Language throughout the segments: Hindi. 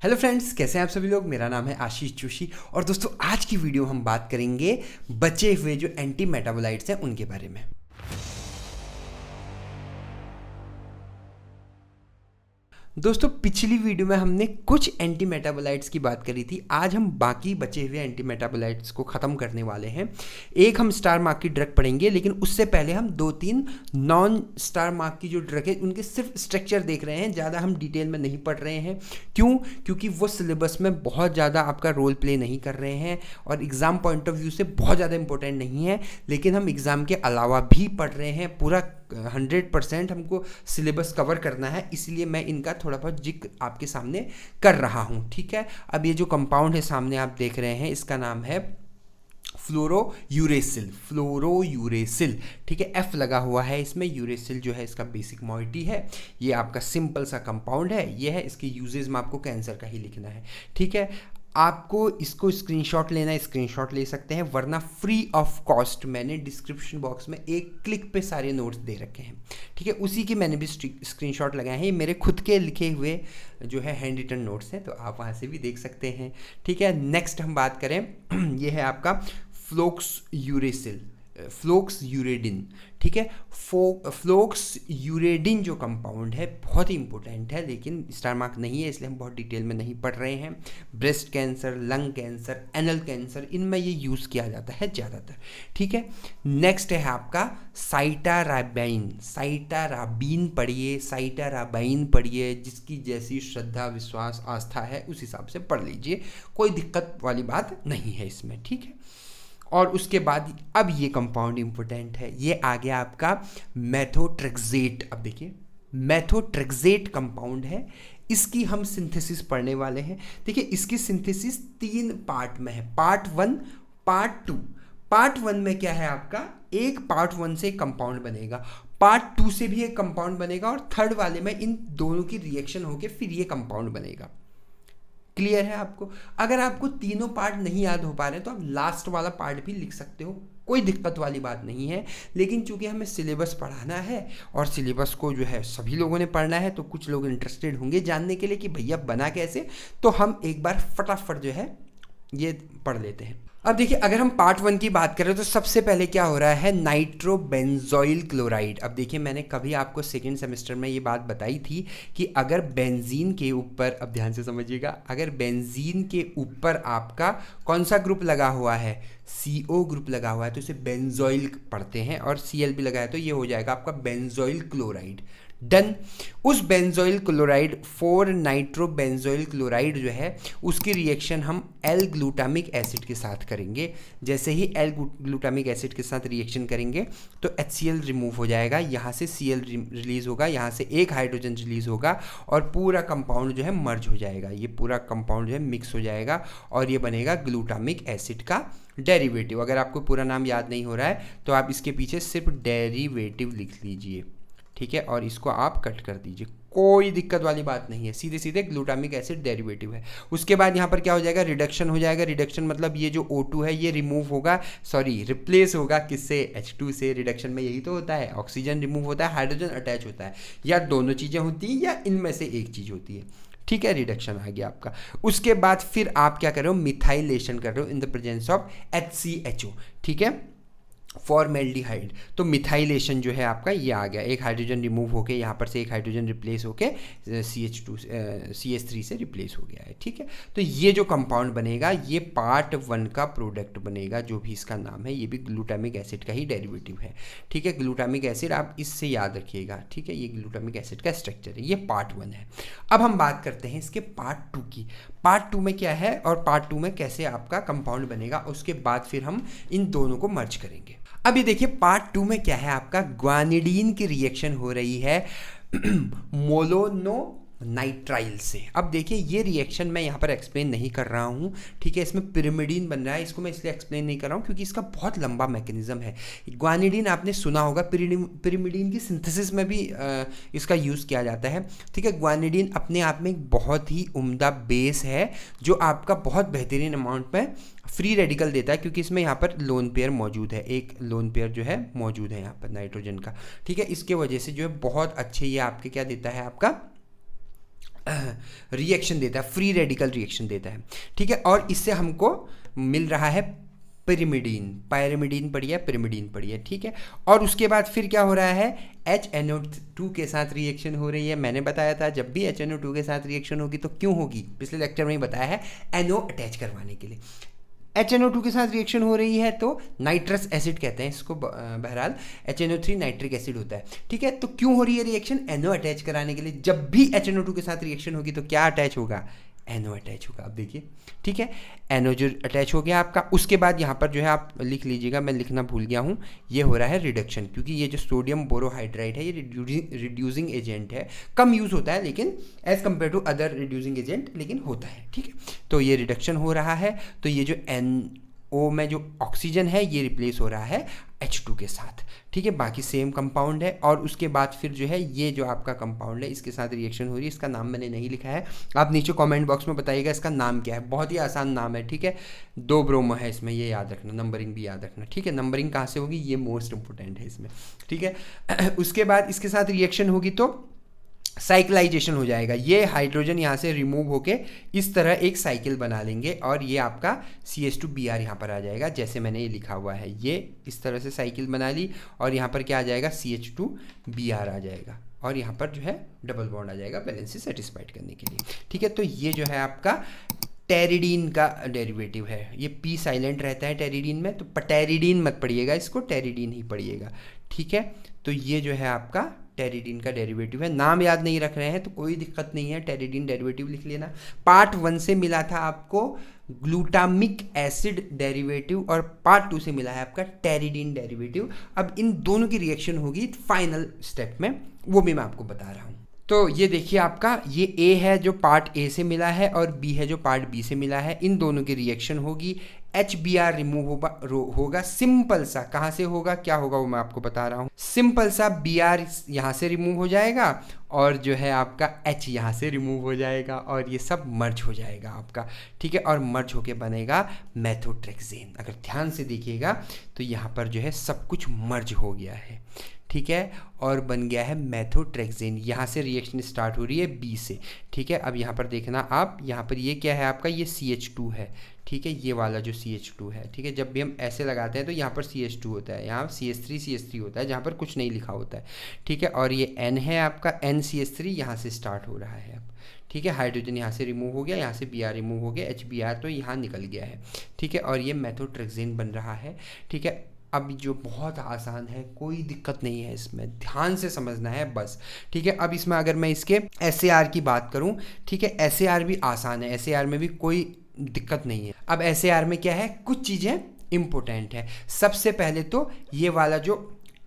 हेलो फ्रेंड्स, कैसे हैं आप सभी लोग। मेरा नाम है आशीष जोशी और दोस्तों आज की वीडियो हम बात करेंगे बचे हुए जो एंटी मेटाबोलाइट्स हैं उनके बारे में। दोस्तों पिछली वीडियो में हमने कुछ एंटी मेटाबोलाइट्स की बात करी थी। आज हम बाकी बचे हुए एंटी मेटाबोलाइट्स को ख़त्म करने वाले हैं। एक हम स्टार मार्क की ड्रग पढ़ेंगे, लेकिन उससे पहले हम 2-3 नॉन स्टार मार्क की जो ड्रग है उनके सिर्फ स्ट्रक्चर देख रहे हैं, ज़्यादा हम डिटेल में नहीं पढ़ रहे हैं। क्यों? क्योंकि वो सिलेबस में बहुत ज़्यादा आपका रोल प्ले नहीं कर रहे हैं और एग्ज़ाम पॉइंट ऑफ व्यू से बहुत ज़्यादा इंपॉर्टेंट नहीं है, लेकिन हम एग्ज़ाम के अलावा भी पढ़ रहे हैं। पूरा 100% हमको सिलेबस कवर करना है, इसलिए मैं इनका थोड़ा बहुत जिक्र आपके सामने कर रहा हूँ। ठीक है, अब ये जो कंपाउंड है सामने आप देख रहे हैं, इसका नाम है फ्लोरोयूरेसिल। फ्लोरोयूरेसिल, ठीक है, एफ लगा हुआ है इसमें। यूरेसिल जो है इसका बेसिक मॉइटी है। ये आपका सिंपल सा कंपाउंड है, ये है। इसके यूजेस में आपको कैंसर का ही लिखना है। ठीक है, आपको इसको स्क्रीनशॉट लेना है, स्क्रीनशॉट ले सकते हैं, वरना फ्री ऑफ कॉस्ट मैंने डिस्क्रिप्शन बॉक्स में एक क्लिक पे सारे नोट्स दे रखे हैं। ठीक है, उसी की मैंने भी स्क्रीनशॉट लगाए हैं। ये मेरे खुद के लिखे हुए जो है हैंड रिटन नोट्स हैं, तो आप वहाँ से भी देख सकते हैं। ठीक है, नेक्स्ट हम बात करें ये है आपका फ्लोक्सयूरेसिल, फ्लोक्सयूरेडिन। ठीक है, फ्लोक्सयूरेडिन जो कंपाउंड है बहुत ही इंपॉर्टेंट है, लेकिन स्टार मार्क नहीं है, इसलिए हम बहुत डिटेल में नहीं पढ़ रहे हैं। Breast cancer, lung cancer, anal cancer, इनमें ये यूज़ किया जाता है ज़्यादातर। ठीक है, नेक्स्ट है आपका साइटाराबाइन। साइटाराबीन पढ़िए, साइटाराबाइन पढ़िए, जिसकी जैसी श्रद्धा, विश्वास, आस्था है उस हिसाब से पढ़ लीजिए, कोई दिक्कत वाली बात नहीं है इसमें। ठीक है, और उसके बाद अब ये कंपाउंड इंपॉर्टेंट है, ये आ गया आपका मेथोट्रेक्सेट। अब देखिए, मेथोट्रेक्सेट कंपाउंड है, इसकी हम सिंथेसिस पढ़ने वाले हैं। देखिए, इसकी सिंथेसिस 3 पार्ट में है, पार्ट 1, पार्ट 2। पार्ट 1 में क्या है आपका, एक पार्ट 1 से एक कंपाउंड बनेगा, पार्ट 2 से भी एक कंपाउंड बनेगा, और थर्ड वाले में इन दोनों की रिएक्शन होकर फिर ये कंपाउंड बनेगा। क्लियर है आपको? अगर आपको तीनों पार्ट नहीं याद हो पा रहे हैं तो आप लास्ट वाला पार्ट भी लिख सकते हो, कोई दिक्कत वाली बात नहीं है। लेकिन चूंकि हमें सिलेबस पढ़ाना है और सिलेबस को जो है सभी लोगों ने पढ़ना है, तो कुछ लोग इंटरेस्टेड होंगे जानने के लिए कि भैया बना कैसे, तो हम एक बार फटाफट जो है ये पढ़ लेते हैं। अब देखिए, अगर हम पार्ट 1 की बात करें तो सबसे पहले क्या हो रहा है, नाइट्रोबेंजोइल क्लोराइड। अब देखिए, मैंने कभी आपको सेकेंड सेमेस्टर में ये बात बताई थी कि अगर बेंजीन के ऊपर, अब ध्यान से समझिएगा, अगर बेंजीन के ऊपर आपका कौन सा ग्रुप लगा हुआ है, CO ग्रुप लगा हुआ है, तो इसे बेंजोइल पढ़ते हैं, और Cl भी लगा है तो ये हो जाएगा आपका बेंजोइल क्लोराइड। डन। उस बेंजोइल क्लोराइड, 4 नाइट्रोबेंजोइल क्लोराइड जो है, उसकी रिएक्शन हम एल ग्लूटामिक एसिड के साथ करेंगे। जैसे ही एल ग्लूटामिक एसिड के साथ रिएक्शन करेंगे तो HCl रिमूव हो जाएगा, यहाँ से Cl रिलीज होगा, यहाँ से एक हाइड्रोजन रिलीज होगा, और पूरा कंपाउंड जो है मर्ज हो जाएगा। ये पूरा कंपाउंड जो है मिक्स हो जाएगा और ये बनेगा ग्लूटामिक एसिड का डेरिवेटिव। अगर आपको पूरा नाम याद नहीं हो रहा है तो आप इसके पीछे सिर्फ डेरिवेटिव लिख लीजिए। ठीक है, और इसको आप कट कर दीजिए, कोई दिक्कत वाली बात नहीं है, सीधे सीधे ग्लूटामिक एसिड डेरिवेटिव है। उसके बाद यहाँ पर क्या हो जाएगा, रिडक्शन हो जाएगा। रिडक्शन मतलब ये जो O2 है ये रिमूव होगा, सॉरी रिप्लेस होगा किससे, H2 से। रिडक्शन में यही तो होता है, ऑक्सीजन रिमूव होता है, हाइड्रोजन अटैच होता है, या दोनों चीज़ें होती हैं या इनमें से एक चीज़ होती है। ठीक है, रिडक्शन आ गया आपका। उसके बाद फिर आप क्या कर रहे हो, मिथाइलेशन कर रहे हो in the presence of HCHO। ठीक है, फॉर्मेल्डिहाइड। तो मिथाइलेशन जो है आपका ये आ गया, एक हाइड्रोजन रिमूव होके यहाँ पर से एक हाइड्रोजन रिप्लेस होके CH3 से रिप्लेस हो गया है। ठीक है, तो ये जो कंपाउंड बनेगा ये पार्ट 1 का प्रोडक्ट बनेगा, जो भी इसका नाम है, ये भी ग्लूटामिक एसिड का ही डेरिवेटिव है। ठीक है, ग्लूटामिक एसिड आप इससे याद रखिएगा। ठीक है, ये ग्लूटामिक एसिड का स्ट्रक्चर है, ये पार्ट 1 है। अब हम बात करते हैं इसके पार्ट 2 की। पार्ट 2 में क्या है और पार्ट 2 में कैसे आपका कंपाउंड बनेगा, उसके बाद फिर हम इन दोनों को मर्ज करेंगे। अब ये देखिए, पार्ट 2 में क्या है आपका, ग्वानिडीन की रिएक्शन हो रही है मोनोनो नाइट्राइल से। अब देखिए, ये रिएक्शन मैं यहाँ पर एक्सप्लेन नहीं कर रहा हूँ। ठीक है, इसमें पिरिमिडीन बन रहा है, इसको मैं इसलिए एक्सप्लेन नहीं कर रहा हूँ क्योंकि इसका बहुत लंबा मैकेनिज्म है। ग्वानिडीन आपने सुना होगा, पिरिमिडीन की सिंथेसिस में भी इसका यूज़ किया जाता है। ठीक है, ग्वानिडीन अपने आप में एक बहुत ही उम्दा बेस है जो आपका बहुत बेहतरीन अमाउंट में फ्री रेडिकल देता है, क्योंकि इसमें यहाँ पर लोन पेयर मौजूद है, एक लोन पेयर जो है मौजूद है यहाँ पर नाइट्रोजन का। ठीक है, इसके वजह से जो है बहुत अच्छे ये आपके क्या देता है, आपका रिएक्शन देता है, फ्री रेडिकल रिएक्शन देता है, ठीक है। और इससे हमको मिल रहा है पिरिमिडीन, पायरिमिडीन पड़ी है, पिरिमिडीन पड़ी है, ठीक है। और उसके बाद फिर क्या हो रहा है, HNO2 के साथ रिएक्शन हो रही है। मैंने बताया था जब भी HNO2 के साथ रिएक्शन होगी तो क्यों होगी, पिछले लेक्चर में ही बताया है, NO अटैच करवाने के लिए। HNO2 के साथ रिएक्शन हो रही है तो नाइट्रस एसिड कहते हैं इसको, बहरहाल HNO3 नाइट्रिक एसिड होता है, ठीक है। तो क्यों हो रही है रिएक्शन, NO अटैच कराने के लिए। जब भी HNO2 के साथ रिएक्शन होगी तो क्या अटैच होगा, NO अटैच होगा। अब देखिए, ठीक है, NO जो अटैच हो गया आपका। उसके बाद यहाँ पर जो है आप लिख लीजिएगा, मैं लिखना भूल गया हूँ, ये हो रहा है रिडक्शन, क्योंकि ये जो सोडियम बोरोहाइड्राइड है ये रिड्यूसिंग एजेंट है, कम यूज़ होता है लेकिन as compared to other reducing agent, लेकिन होता है, ठीक है। तो ये रिडक्शन हो रहा है, तो ये जो NO में जो ऑक्सीजन है ये रिप्लेस हो रहा है H2 के साथ, ठीक है। बाकी सेम कंपाउंड है। और उसके बाद फिर जो है ये जो आपका कंपाउंड है इसके साथ रिएक्शन हो रही है, इसका नाम मैंने नहीं लिखा है, आप नीचे कमेंट बॉक्स में बताइएगा इसका नाम क्या है। बहुत ही आसान नाम है, ठीक है, 2 ब्रोमो है इसमें, ये याद रखना, नंबरिंग भी याद रखना, ठीक है। नंबरिंग कहाँ से होगी, ये मोस्ट इंपॉर्टेंट है इसमें, ठीक है। उसके बाद इसके साथ रिएक्शन होगी तो साइक्लाइजेशन हो जाएगा, ये हाइड्रोजन यहाँ से रिमूव होके इस तरह एक साइकिल बना लेंगे और ये आपका CH2Br यहाँ पर आ जाएगा, जैसे मैंने ये लिखा हुआ है, ये इस तरह से साइकिल बना ली और यहाँ पर क्या आ जाएगा, CH2Br आ जाएगा और यहाँ पर जो है डबल बॉन्ड आ जाएगा बैलेंस सेटिस्फाइड करने के लिए, ठीक है। तो ये जो है आपका टेरिडीन का डेरिवेटिव है, ये P साइलेंट रहता है टेरिडीन में, तो टेरिडीन मत पढ़िएगा इसको, टेरिडीन ही पढ़िएगा, ठीक है। तो ये जो है आपका टेरिडीन का डेरिवेटिव है। नाम याद नहीं रख रहे हैं तो कोई दिक्कत नहीं है, टेरिडीन डेरिवेटिव लिख लेना। पार्ट 1 से मिला था आपको ग्लूटामिक एसिड डेरिवेटिव और पार्ट 2 से मिला है आपका टेरिडीन डेरिवेटिव। अब इन दोनों की रिएक्शन होगी फाइनल स्टेप में, वो भी मैं आपको बता रहा हूँ। तो ये देखिए आपका, ये A है जो पार्ट A से मिला है और B है जो पार्ट B से मिला है, इन दोनों की रिएक्शन होगी, HBr रिमूव होगा, सिंपल सा, कहाँ से होगा, क्या होगा वो मैं आपको बता रहा हूँ। सिंपल सा Br यहाँ से रिमूव हो जाएगा और जो है आपका H यहाँ से रिमूव हो जाएगा और ये सब मर्ज हो जाएगा आपका, ठीक है। और मर्ज होके बनेगा मेथोट्रेक्सेन। अगर ध्यान से देखिएगा तो यहाँ पर जो है सब कुछ मर्ज हो गया है, ठीक है, और बन गया है मेथोट्रेक्सेन। यहाँ से रिएक्शन स्टार्ट हो रही है B से, ठीक है। अब यहाँ पर देखना आप, यहाँ पर ये क्या है आपका, ये CH2 है, ठीक है, ये वाला जो CH2 है, ठीक है। जब भी हम ऐसे लगाते हैं तो यहाँ पर CH2 होता है, यहाँ CH3 होता है जहाँ पर कुछ नहीं लिखा होता है, ठीक है। और ये N है आपका, NCH3 यहाँ से स्टार्ट हो रहा है अब, ठीक है। हाइड्रोजन यहाँ से रिमूव हो गया, यहाँ से Br रिमूव हो गया, HBr तो यहाँ निकल गया है, ठीक है। और ये मेथोट्रेक्सेन बन रहा है, ठीक है। अब जो बहुत आसान है, कोई दिक्कत नहीं है इसमें, ध्यान से समझना है बस, ठीक है। अब इसमें अगर मैं इसके SAR की बात करूं, ठीक है, SAR भी आसान है, SAR में भी कोई दिक्कत नहीं है। अब SAR में क्या है, कुछ चीज़ें इंपॉर्टेंट है। सबसे पहले तो ये वाला जो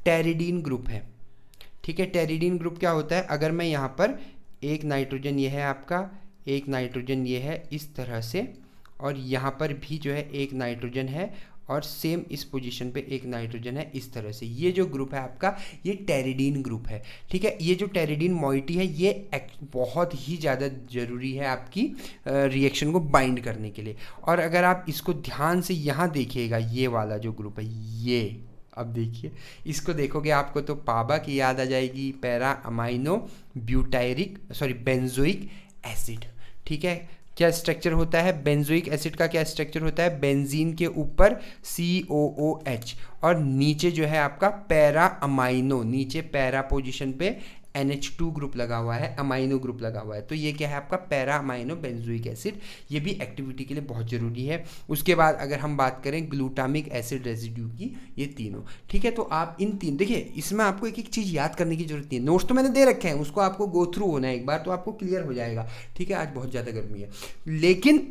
टेरिडीन ग्रुप है, ठीक है, टेरिडीन ग्रुप क्या होता है, अगर मैं यहाँ पर एक नाइट्रोजन ये है आपका, एक नाइट्रोजन ये है इस तरह से, और यहाँ पर भी जो है एक नाइट्रोजन है और सेम इस पोजीशन पे एक नाइट्रोजन है इस तरह से, ये जो ग्रुप है आपका ये टेरिडीन ग्रुप है, ठीक है। ये जो टेरिडीन मॉइटी है ये बहुत ही ज़्यादा ज़रूरी है आपकी रिएक्शन को बाइंड करने के लिए। और अगर आप इसको ध्यान से यहाँ देखिएगा, ये वाला जो ग्रुप है ये, अब देखिए इसको देखोगे आपको तो पाबा की याद आ जाएगी, पैरा अमाइनो बेंजोइक एसिड, ठीक है। क्या स्ट्रक्चर होता है, बेंजोइक एसिड का क्या स्ट्रक्चर होता है, बेंजीन के ऊपर COOH और नीचे जो है आपका पैरा अमाइनो, नीचे पैरा पोजीशन पे NH2 ग्रुप लगा हुआ है, अमाइनो ग्रुप लगा हुआ है, तो ये क्या है आपका पैरा अमाइनो बेंजोइक एसिड, ये भी एक्टिविटी के लिए बहुत ज़रूरी है। उसके बाद अगर हम बात करें ग्लूटामिक एसिड रेजिड्यू की, ये तीनों, ठीक है। तो आप इन तीन, देखिए इसमें आपको एक एक चीज़ याद करने की जरूरत नहीं है, नोट्स तो मैंने दे रखे हैं, उसको आपको गो थ्रू होना है एक बार तो आपको क्लियर हो जाएगा, ठीक है। आज बहुत ज़्यादा गर्मी है लेकिन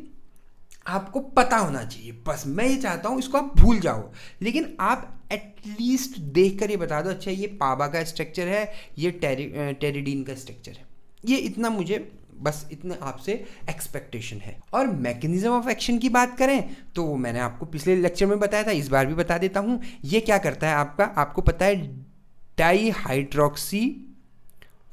आपको पता होना चाहिए, बस मैं ये चाहता हूँ इसको आप भूल जाओ, लेकिन आप एटलीस्ट देख कर ये बता दो, अच्छा ये पाबा का स्ट्रक्चर है, ये टेरिडीन का स्ट्रक्चर है, ये इतना मुझे बस इतना आपसे एक्सपेक्टेशन है। और मैकेनिज्म ऑफ एक्शन की बात करें तो मैंने आपको पिछले लेक्चर में बताया था, इस बार भी बता देता हूँ। ये क्या करता है आपको पता है, डाईहाइड्रोक्सी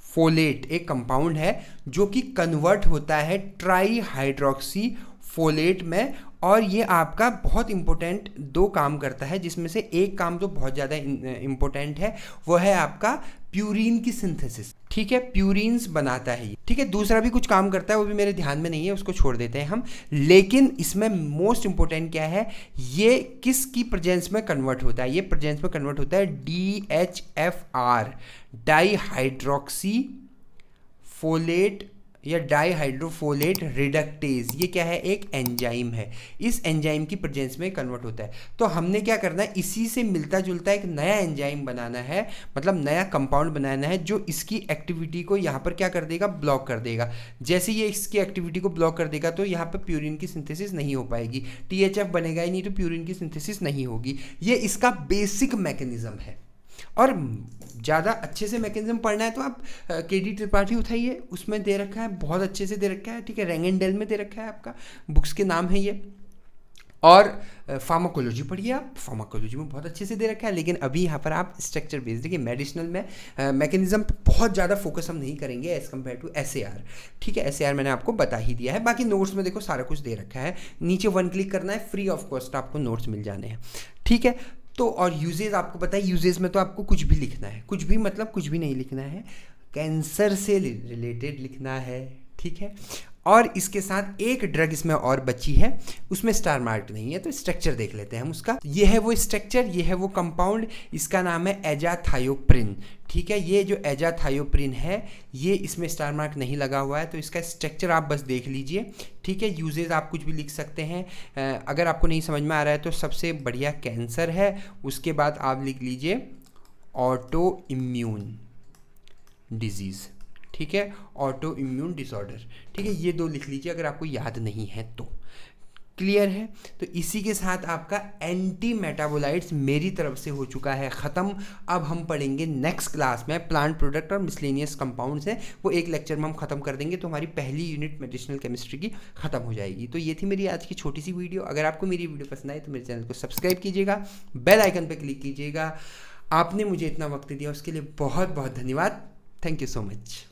फोलेट एक कंपाउंड है जो कि कन्वर्ट होता है ट्राईहाइड्रोक्सी फोलेट में, और ये आपका बहुत इंपॉर्टेंट 2 काम करता है, जिसमें से एक काम तो बहुत ज़्यादा इंपॉर्टेंट है, वो है आपका प्यूरीन की सिंथेसिस, ठीक है, प्यूरिन्स बनाता है ये, ठीक है। दूसरा भी कुछ काम करता है, वो भी मेरे ध्यान में नहीं है, उसको छोड़ देते हैं हम। लेकिन इसमें मोस्ट इंपॉर्टेंट क्या है, ये किसकी प्रेजेंस में कन्वर्ट होता है, ये प्रेजेंस में कन्वर्ट होता है DHFR, डाईहाइड्रोक्सी फोलेट या डाईहाइड्रोफोलेट रिडक्टेज। ये क्या है, एक एंजाइम है, इस एंजाइम की प्रेजेंस में कन्वर्ट होता है। तो हमने क्या करना है, इसी से मिलता जुलता एक नया एंजाइम बनाना है, मतलब नया कंपाउंड बनाना है जो इसकी एक्टिविटी को यहाँ पर क्या कर देगा, ब्लॉक कर देगा। जैसे ये इसकी एक्टिविटी को ब्लॉक कर देगा तो यहाँ पर प्यूरिन की सिंथेसिस नहीं हो पाएगी, THF बनेगा ही नहीं, तो प्यूरिन की सिंथेसिस नहीं होगी। ये इसका बेसिक मैकेनिज्म है। और ज़्यादा अच्छे से मैकेनिज्म पढ़ना है तो आप KD त्रिपाठी उठाइए, उसमें दे रखा है, बहुत अच्छे से दे रखा है, ठीक है। रेंगेंडेल में दे रखा है, आपका बुक्स के नाम है ये। और फार्माकोलॉजी पढ़िए आप, फार्माकोलॉजी में बहुत अच्छे से दे रखा है। लेकिन अभी यहाँ पर आप स्ट्रक्चर बेस्ड, देखिए मेडिसिनल में मैकेनिज्म पे बहुत ज़्यादा फोकस हम नहीं करेंगे एज़ कम्पेयर टू SAR, ठीक है। SAR मैंने आपको बता ही दिया है, बाकी नोट्स में देखो सारा कुछ दे रखा है, नीचे 1 क्लिक करना है, फ्री ऑफ कॉस्ट आपको नोट्स मिल जाने हैं, ठीक है। तो और यूजेज आपको पता है, यूजेज में तो आपको कुछ भी लिखना है, कुछ भी मतलब कुछ भी नहीं लिखना है, कैंसर से रिलेटेड लिखना है, ठीक है। और इसके साथ एक ड्रग इसमें और बची है, उसमें स्टार मार्क नहीं है, तो स्ट्रक्चर देख लेते हैं हम उसका। ये है वो स्ट्रक्चर, ये है वो कंपाउंड, इसका नाम है एजाथायोप्रिन, ठीक है। ये जो एजाथायोप्रिन है, ये इसमें स्टार मार्क नहीं लगा हुआ है, तो इसका स्ट्रक्चर आप बस देख लीजिए, ठीक है। यूजेज आप कुछ भी लिख सकते हैं, अगर आपको नहीं समझ में आ रहा है तो सबसे बढ़िया कैंसर है, उसके बाद आप लिख लीजिए ऑटो इम्यून डिजीज़, ठीक है, ऑटो इम्यून डिसऑर्डर, ठीक है। ये 2 लिख लीजिए अगर आपको याद नहीं है तो। क्लियर है। तो इसी के साथ आपका एंटी मेटाबोलाइट्स मेरी तरफ से हो चुका है ख़त्म। अब हम पढ़ेंगे नेक्स्ट क्लास में प्लांट प्रोडक्ट और मिसलेनियस कंपाउंड्स हैं, वो एक लेक्चर में हम ख़त्म कर देंगे, तो हमारी पहली यूनिट मेडिसिनल केमिस्ट्री की ख़त्म हो जाएगी। तो ये थी मेरी आज की छोटी सी वीडियो। अगर आपको मेरी वीडियो पसंद आए तो मेरे चैनल को सब्सक्राइब कीजिएगा, बेल आइकन पर क्लिक कीजिएगा। आपने मुझे इतना वक्त दिया उसके लिए बहुत बहुत धन्यवाद। Thank you so much.